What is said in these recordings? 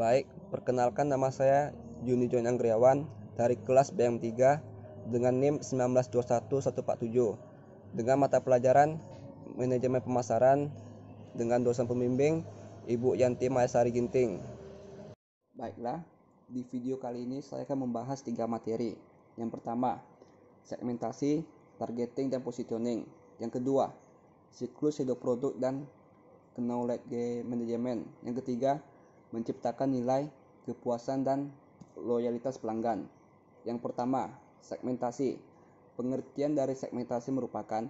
Baik, perkenalkan nama saya Juni John Anggriawan dari kelas BM3 dengan NIM 1921147 dengan mata pelajaran Manajemen Pemasaran dengan dosen pembimbing Ibu Yanti Mahesari Ginting. Baiklah, di video kali ini saya akan membahas 3 materi. Yang pertama, segmentasi, targeting, dan positioning. Yang kedua, siklus hidup produk dan knowledge management. Yang ketiga, menciptakan nilai kepuasan dan loyalitas pelanggan. Yang pertama, segmentasi. Pengertian dari segmentasi merupakan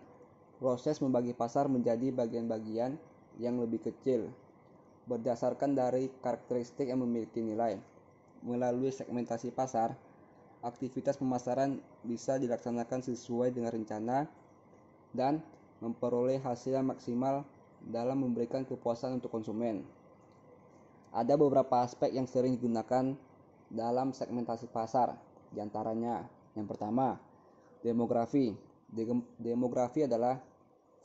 proses membagi pasar menjadi bagian-bagian yang lebih kecil berdasarkan dari karakteristik yang memiliki nilai. Melalui segmentasi pasar, aktivitas pemasaran bisa dilaksanakan sesuai dengan rencana dan memperoleh hasil yang maksimal dalam memberikan kepuasan untuk konsumen. Ada beberapa aspek yang sering digunakan dalam segmentasi pasar, diantaranya yang pertama, demografi. Demografi adalah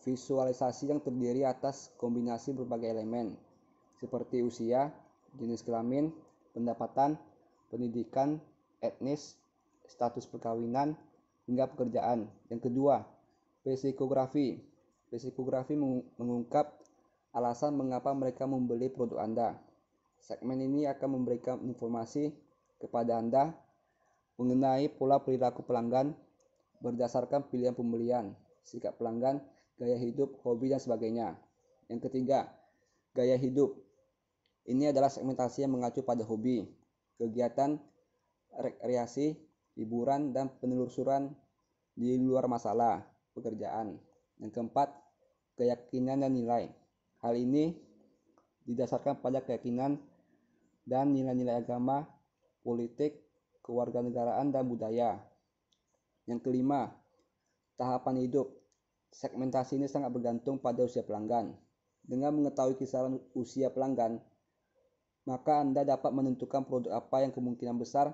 visualisasi yang terdiri atas kombinasi berbagai elemen, seperti usia, jenis kelamin, pendapatan, pendidikan, etnis, status perkawinan, hingga pekerjaan. Yang kedua, psikografi. Psikografi mengungkap alasan mengapa mereka membeli produk Anda. Segmen ini akan memberikan informasi kepada Anda mengenai pola perilaku pelanggan berdasarkan pilihan pembelian, sikap pelanggan, gaya hidup, hobi, dan sebagainya. Yang ketiga, gaya hidup. Ini adalah segmentasi yang mengacu pada hobi, kegiatan, rekreasi, hiburan, dan penelusuran di luar masalah pekerjaan. Yang keempat, keyakinan dan nilai. Hal ini didasarkan pada keyakinan dan nilai-nilai agama, politik, kewarganegaraan, dan budaya. Yang kelima, tahapan hidup. Segmentasi ini sangat bergantung pada usia pelanggan. Dengan mengetahui kisaran usia pelanggan, maka Anda dapat menentukan produk apa yang kemungkinan besar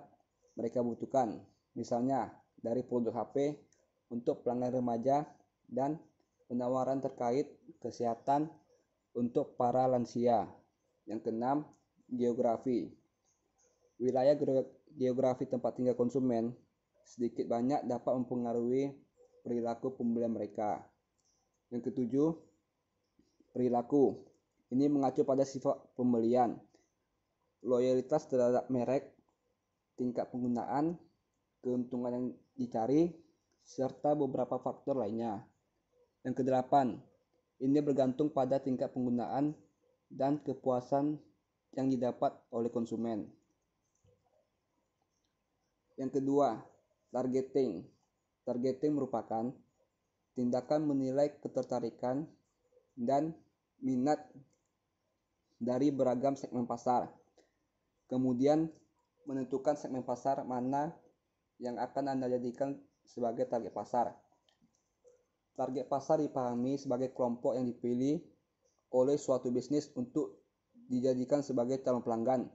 mereka butuhkan. Misalnya, dari produk HP untuk pelanggan remaja dan penawaran terkait kesehatan untuk para lansia. Yang keenam, geografi. Wilayah geografi tempat tinggal konsumen sedikit banyak dapat mempengaruhi perilaku pembelian mereka. Yang ketujuh, perilaku. Ini mengacu pada sifat pembelian, loyalitas terhadap merek, tingkat penggunaan, keuntungan yang dicari, serta beberapa faktor lainnya. Yang kedelapan, ini bergantung pada tingkat penggunaan dan kepuasan yang didapat oleh konsumen. Yang kedua, targeting. Targeting merupakan tindakan menilai ketertarikan dan minat dari beragam segmen pasar. Kemudian menentukan segmen pasar mana yang akan Anda jadikan sebagai target pasar. Target pasar dipahami sebagai kelompok yang dipilih oleh suatu bisnis untuk dijadikan sebagai calon pelanggan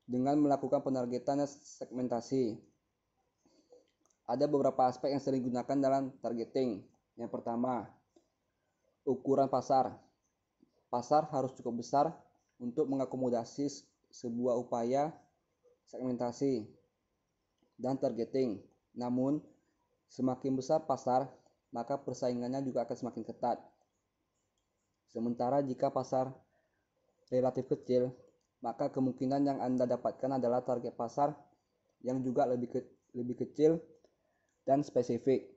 dengan melakukan penargetan dan segmentasi. Ada beberapa aspek yang sering digunakan dalam targeting. Yang pertama, ukuran pasar. Pasar harus cukup besar untuk mengakomodasi sebuah upaya segmentasi dan targeting. Namun, semakin besar pasar, maka persaingannya juga akan semakin ketat. Sementara jika pasar relatif kecil, maka kemungkinan yang Anda dapatkan adalah target pasar yang juga lebih kecil dan spesifik.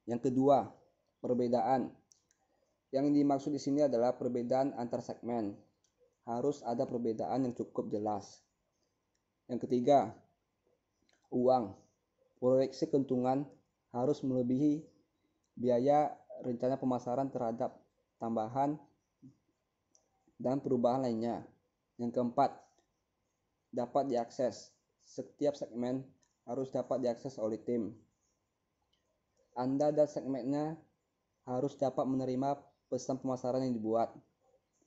Yang kedua, perbedaan. Yang dimaksud di sini adalah perbedaan antar segmen. Harus ada perbedaan yang cukup jelas. Yang ketiga, uang. Proyeksi keuntungan harus melebihi biaya rencana pemasaran terhadap tambahan dan perubahan lainnya. Yang keempat, dapat diakses. Setiap segmen harus dapat diakses oleh tim. Anda dan segmennya harus dapat menerima pesan pemasaran yang dibuat.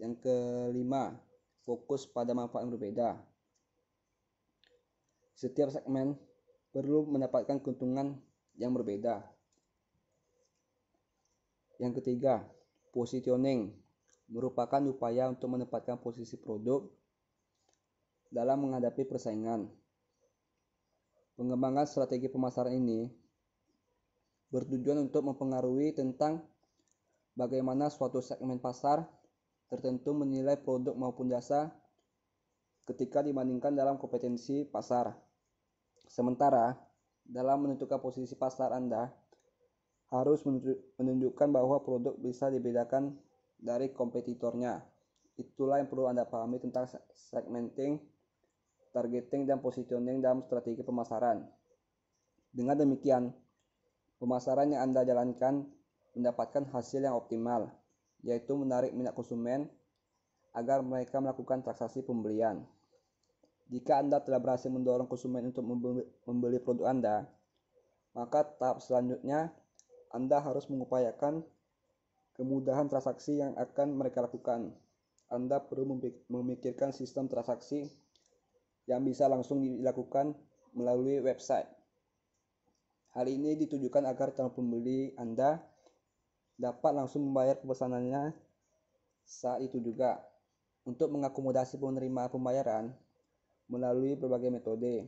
Yang kelima, fokus pada manfaat yang berbeda. Setiap segmen perlu mendapatkan keuntungan yang berbeda. Yang ketiga, positioning merupakan upaya untuk menempatkan posisi produk dalam menghadapi persaingan. Pengembangan strategi pemasaran ini bertujuan untuk mempengaruhi tentang bagaimana suatu segmen pasar tertentu menilai produk maupun jasa ketika dibandingkan dalam kompetensi pasar. Sementara, dalam menentukan posisi pasar Anda harus menunjukkan bahwa produk bisa dibedakan dari kompetitornya. Itulah yang perlu Anda pahami tentang segmenting, targeting, dan positioning dalam strategi pemasaran. Dengan demikian, pemasaran yang Anda jalankan mendapatkan hasil yang optimal, yaitu menarik minat konsumen agar mereka melakukan transaksi pembelian. Jika Anda telah berhasil mendorong konsumen untuk membeli produk Anda, maka tahap selanjutnya Anda harus mengupayakan kemudahan transaksi yang akan mereka lakukan. Anda perlu memikirkan sistem transaksi yang bisa langsung dilakukan melalui website. Hal ini ditujukan agar calon pembeli Anda dapat langsung membayar pemesanannya saat itu juga. Untuk mengakomodasi penerimaan pembayaran melalui berbagai metode,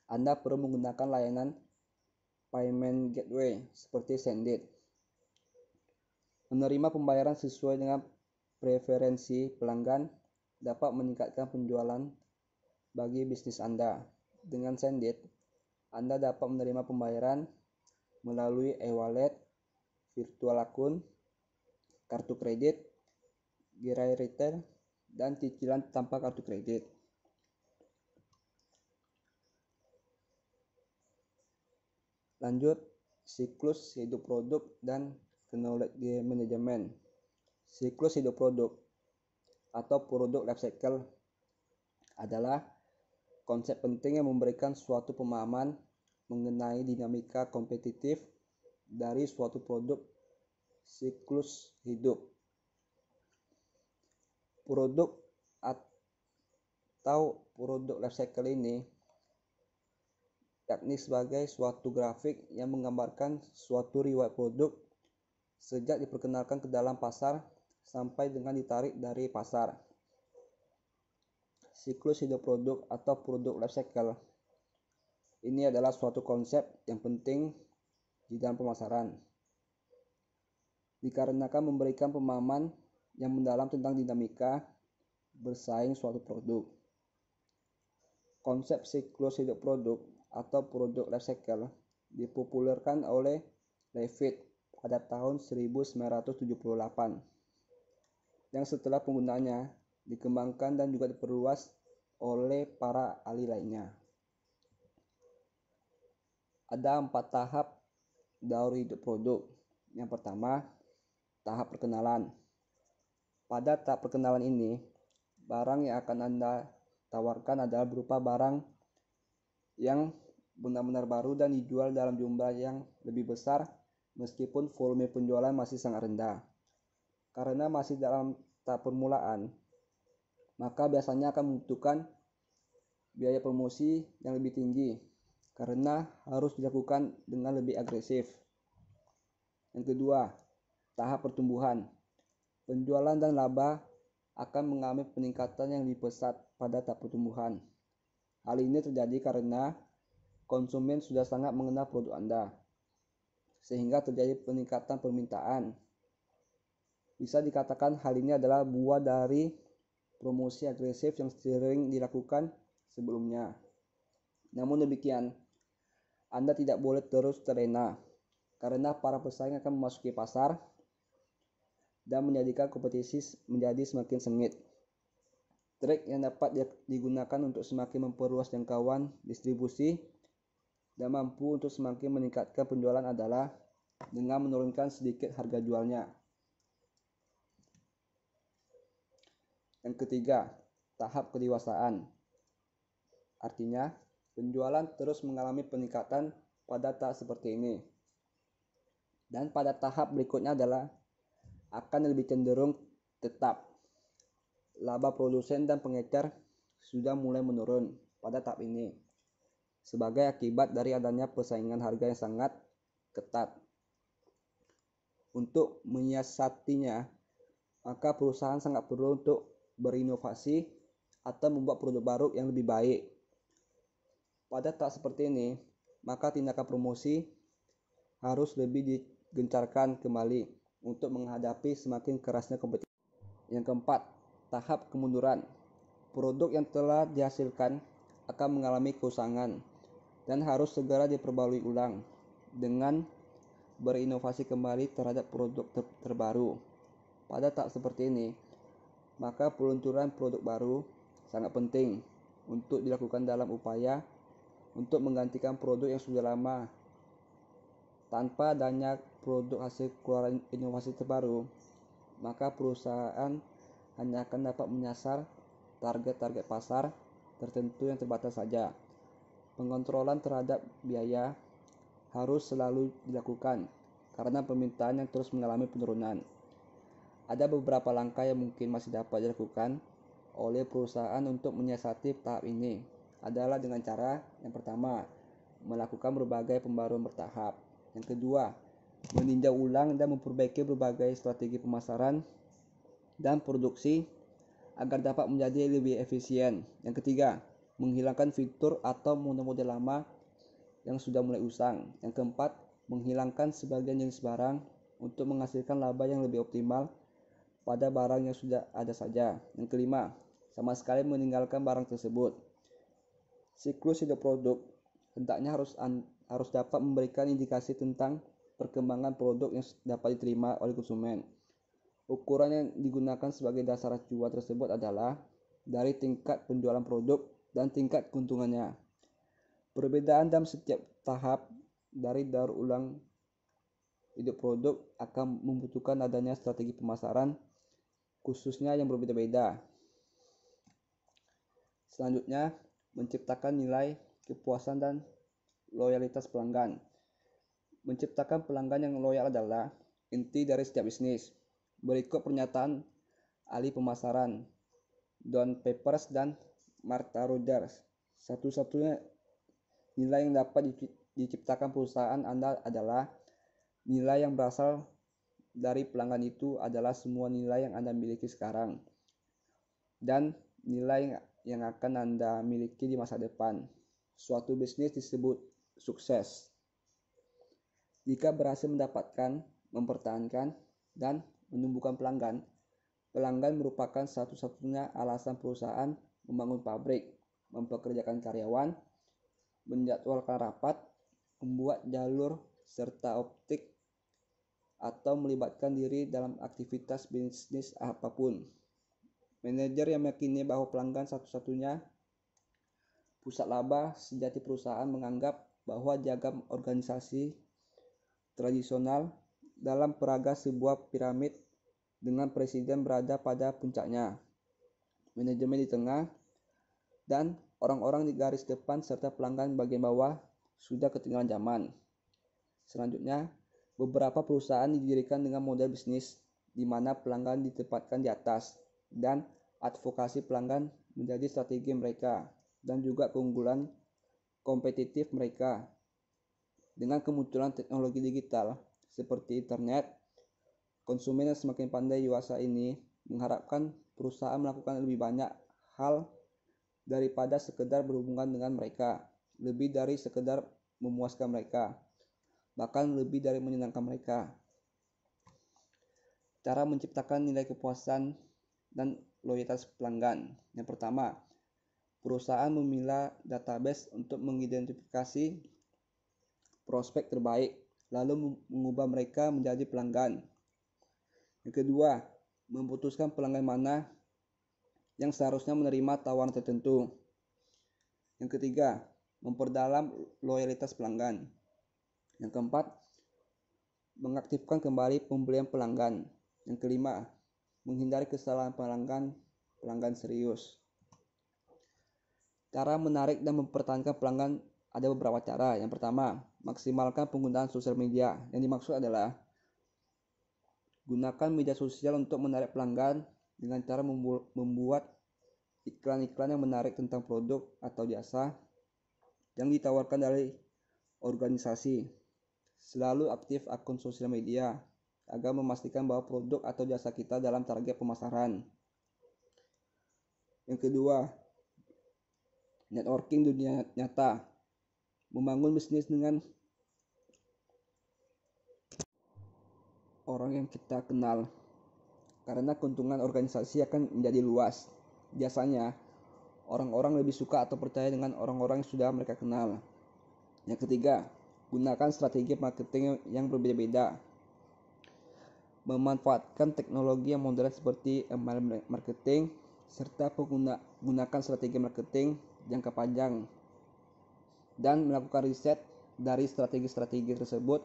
Anda perlu menggunakan layanan payment gateway seperti Sendit. Menerima pembayaran sesuai dengan preferensi pelanggan dapat meningkatkan penjualan bagi bisnis Anda. Dengan Sendit, Anda dapat menerima pembayaran melalui e-wallet, virtual akun, kartu kredit, gerai retail, dan cicilan tanpa kartu kredit. Lanjut, siklus hidup produk dan technology management. Siklus hidup produk atau produk life cycle adalah konsep penting yang memberikan suatu pemahaman mengenai dinamika kompetitif dari suatu produk siklus hidup. Produk atau produk life cycle ini yakni sebagai suatu grafik yang menggambarkan suatu riwayat produk sejak diperkenalkan ke dalam pasar sampai dengan ditarik dari pasar. Siklus hidup produk atau produk life cycle ini adalah suatu konsep yang penting di dalam pemasaran, dikarenakan memberikan pemahaman yang mendalam tentang dinamika bersaing suatu produk. Konsep siklus hidup produk atau produk life cycle dipopulerkan oleh Levitt pada tahun 1978, yang setelah penggunaannya dikembangkan dan juga diperluas oleh para ahli lainnya. Ada 4 tahap daur hidup produk. Yang pertama, tahap perkenalan. Pada tahap perkenalan ini, barang yang akan Anda tawarkan adalah berupa barang yang benar-benar baru dan dijual dalam jumlah yang lebih besar meskipun volume penjualan masih sangat rendah. Karena masih dalam tahap permulaan, maka biasanya akan membutuhkan biaya promosi yang lebih tinggi karena harus dilakukan dengan lebih agresif. Yang kedua, tahap pertumbuhan. Penjualan dan laba akan mengalami peningkatan yang lebih pesat pada tahap pertumbuhan. Hal ini terjadi karena konsumen sudah sangat mengenal produk Anda, sehingga terjadi peningkatan permintaan. Bisa dikatakan hal ini adalah buah dari promosi agresif yang sering dilakukan sebelumnya. Namun demikian, Anda tidak boleh terus terlena, karena para pesaing akan memasuki pasar dan menjadikan kompetisi menjadi semakin sengit. Trik yang dapat digunakan untuk semakin memperluas jangkauan distribusi dan mampu untuk semakin meningkatkan penjualan adalah dengan menurunkan sedikit harga jualnya. Yang ketiga, tahap kedewasaan. Artinya, penjualan terus mengalami peningkatan pada tahap seperti ini. Dan pada tahap berikutnya adalah akan lebih cenderung tetap. Laba produsen dan pengecer sudah mulai menurun pada tahap ini sebagai akibat dari adanya persaingan harga yang sangat ketat. Untuk menyiasatinya, maka perusahaan sangat perlu untuk berinovasi atau membuat produk baru yang lebih baik. Pada tahap seperti ini, maka tindakan promosi harus lebih digencarkan kembali untuk menghadapi semakin kerasnya kompetisi. Yang keempat, tahap kemunduran. Produk yang telah dihasilkan akan mengalami kerusakan dan harus segera diperbarui ulang dengan berinovasi kembali terhadap produk terbaru. Pada tahap seperti ini, maka peluncuran produk baru sangat penting untuk dilakukan dalam upaya untuk menggantikan produk yang sudah lama. Tanpa adanya produk hasil keluaran inovasi terbaru, maka perusahaan hanya akan dapat menyasar target-target pasar tertentu yang terbatas saja. Pengontrolan terhadap biaya harus selalu dilakukan karena permintaan yang terus mengalami penurunan. Ada beberapa langkah yang mungkin masih dapat dilakukan oleh perusahaan untuk menyiasati tahap ini adalah dengan cara yang pertama, melakukan berbagai pembaruan bertahap. Yang kedua, meninjau ulang dan memperbaiki berbagai strategi pemasaran dan produksi agar dapat menjadi lebih efisien. Yang ketiga, menghilangkan fitur atau model-model lama yang sudah mulai usang. Yang keempat, menghilangkan sebagian jenis barang untuk menghasilkan laba yang lebih optimal pada barang yang sudah ada saja. Yang kelima, sama sekali meninggalkan barang tersebut. Siklus hidup produk hendaknya harus dapat memberikan indikasi tentang perkembangan produk yang dapat diterima oleh konsumen. Ukuran yang digunakan sebagai dasar acuan tersebut adalah dari tingkat penjualan produk dan tingkat keuntungannya. Perbedaan dalam setiap tahap dari daur ulang hidup produk akan membutuhkan adanya strategi pemasaran khususnya yang berbeda-beda. Selanjutnya, menciptakan nilai kepuasan dan loyalitas pelanggan. Menciptakan pelanggan yang loyal adalah inti dari setiap bisnis. Berikut pernyataan ahli pemasaran Don Papers dan Martha Rogers. Satu-satunya nilai yang dapat diciptakan perusahaan Anda adalah nilai yang berasal dari pelanggan. Itu adalah semua nilai yang Anda miliki sekarang dan nilai yang akan Anda miliki di masa depan. Suatu bisnis disebut sukses jika berhasil mendapatkan, mempertahankan, dan menumbuhkan pelanggan. Pelanggan merupakan satu-satunya alasan perusahaan membangun pabrik, mempekerjakan karyawan, menjadwalkan rapat, membuat jalur serta optik, atau melibatkan diri dalam aktivitas bisnis apapun. Manajer yang meyakini bahwa pelanggan satu-satunya pusat laba sejati perusahaan menganggap bahwa diagram organisasi tradisional dalam peraga sebuah piramid dengan presiden berada pada puncaknya, manajemen di tengah, dan orang-orang di garis depan serta pelanggan bagian bawah sudah ketinggalan zaman. Selanjutnya, beberapa perusahaan didirikan dengan model bisnis di mana pelanggan ditempatkan di atas dan advokasi pelanggan menjadi strategi mereka dan juga keunggulan kompetitif mereka. Dengan kemunculan teknologi digital seperti internet, konsumen yang semakin pandai dewasa ini mengharapkan perusahaan melakukan lebih banyak hal daripada sekedar berhubungan dengan mereka, lebih dari sekedar memuaskan mereka, bahkan lebih dari menyenangkan mereka. Cara menciptakan nilai kepuasan dan loyalitas pelanggan. Yang pertama, perusahaan memilah database untuk mengidentifikasi prospek terbaik, lalu mengubah mereka menjadi pelanggan. Yang kedua, memutuskan pelanggan mana yang seharusnya menerima tawaran tertentu. Yang ketiga, memperdalam loyalitas pelanggan. Yang keempat, mengaktifkan kembali pembelian pelanggan. Yang kelima, menghindari kesalahan pelanggan serius. Cara menarik dan mempertahankan pelanggan ada beberapa cara. Yang pertama, maksimalkan penggunaan sosial media. Yang dimaksud adalah gunakan media sosial untuk menarik pelanggan dengan cara membuat iklan-iklan yang menarik tentang produk atau jasa yang ditawarkan dari organisasi. Selalu aktif akun sosial media agar memastikan bahwa produk atau jasa kita dalam target pemasaran. Yang kedua, networking dunia nyata. Membangun bisnis dengan orang yang kita kenal. Karena keuntungan organisasi akan menjadi luas. Biasanya, orang-orang lebih suka atau percaya dengan orang-orang yang sudah mereka kenal. Yang ketiga, gunakan strategi marketing yang berbeda-beda. Memanfaatkan teknologi yang modern seperti email marketing, serta gunakan strategi marketing jangka panjang. Dan melakukan riset dari strategi-strategi tersebut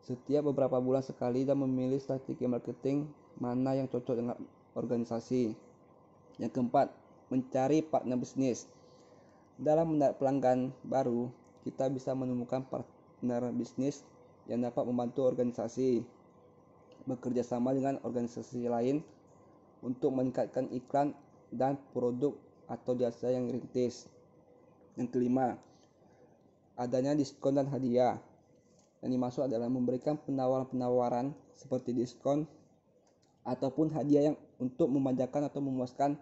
setiap beberapa bulan sekali dan memilih strategi marketing mana yang cocok dengan organisasi. Yang keempat, mencari partner bisnis. Dalam menarik pelanggan baru, kita bisa menemukan partner bisnis yang dapat membantu organisasi bekerja sama dengan organisasi lain untuk meningkatkan iklan dan produk atau jasa yang rintis. Yang kelima, adanya diskon dan hadiah. Yang dimaksud adalah memberikan penawaran-penawaran seperti diskon ataupun hadiah yang untuk memanjakan atau memuaskan